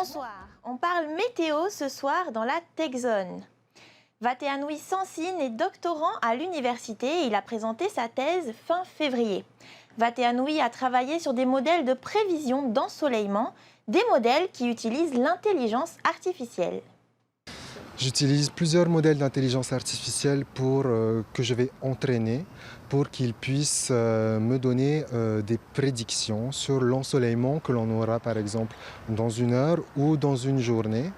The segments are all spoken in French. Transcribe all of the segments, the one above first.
Bonsoir, on parle météo ce soir dans la Tech Zone. Vateanoui Sansine est doctorant à l'université et il a présenté sa thèse fin février. Vateanoui a travaillé sur des modèles de prévision d'ensoleillement, des modèles qui utilisent l'intelligence artificielle. J'utilise plusieurs modèles d'intelligence artificielle que je vais entraîner pour qu'ils puissent me donner des prédictions sur l'ensoleillement que l'on aura par exemple dans une heure ou dans une journée.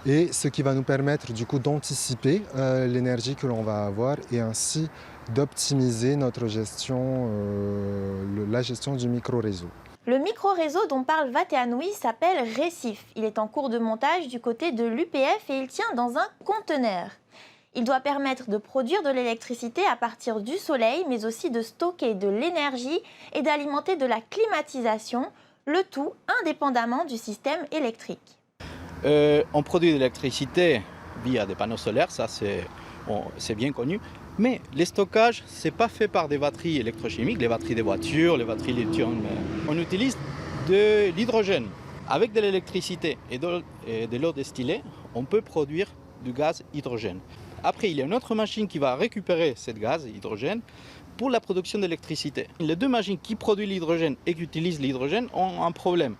Et ce qui va nous permettre du coup d'anticiper l'énergie que l'on va avoir et ainsi d'optimiser notre gestion, la gestion du micro-réseau. Le micro-réseau dont parle Vateanoui s'appelle Récif. Il est en cours de montage du côté de l'UPF et il tient dans un conteneur. Il doit permettre de produire de l'électricité à partir du soleil, mais aussi de stocker de l'énergie et d'alimenter de la climatisation, le tout indépendamment du système électrique. On produit de l'électricité via des panneaux solaires, ça c'est bien connu. Mais le stockage, ce n'est pas fait par des batteries électrochimiques, les batteries des voitures, les batteries lithium. On utilise de l'hydrogène. Avec de l'électricité et de l'eau distillée, on peut produire du gaz hydrogène. Après, il y a une autre machine qui va récupérer ce gaz hydrogène pour la production d'électricité. Les deux machines qui produisent l'hydrogène et qui utilisent l'hydrogène ont un problème,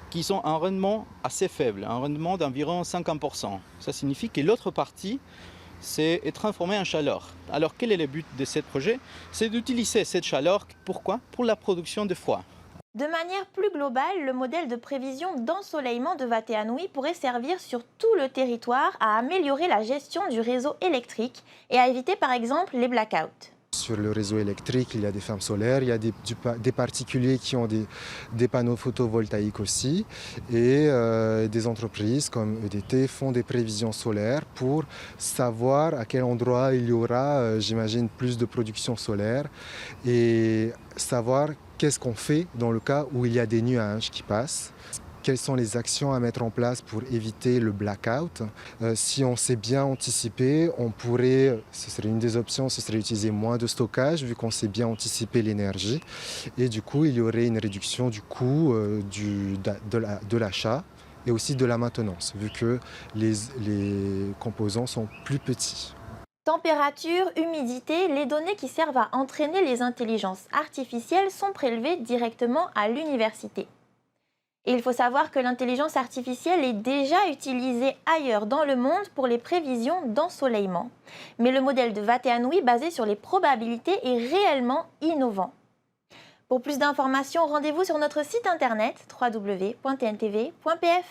qui sont un rendement assez faible, un rendement d'environ 50%. Ça signifie que l'autre partie c'est transformé en chaleur. Alors quel est le but de ce projet? C'est d'utiliser cette chaleur, pourquoi? Pour la production de froid. De manière plus globale, le modèle de prévision d'ensoleillement de Vateanoui pourrait servir sur tout le territoire à améliorer la gestion du réseau électrique et à éviter par exemple les blackouts. Sur le réseau électrique, il y a des fermes solaires, il y a des particuliers qui ont des panneaux photovoltaïques aussi et des entreprises comme EDT font des prévisions solaires pour savoir à quel endroit il y aura, j'imagine, plus de production solaire et savoir qu'est-ce qu'on fait dans le cas où il y a des nuages qui passent. Quelles sont les actions à mettre en place pour éviter le blackout? Si on sait bien anticiper, ce serait une des options, ce serait utiliser moins de stockage vu qu'on sait bien anticiper l'énergie. Et du coup, il y aurait une réduction du coût de l'achat et aussi de la maintenance vu que les composants sont plus petits. Température, humidité, les données qui servent à entraîner les intelligences artificielles sont prélevées directement à l'université. Et il faut savoir que l'intelligence artificielle est déjà utilisée ailleurs dans le monde pour les prévisions d'ensoleillement. Mais le modèle de Vateanoui basé sur les probabilités est réellement innovant. Pour plus d'informations, rendez-vous sur notre site internet www.tntv.pf.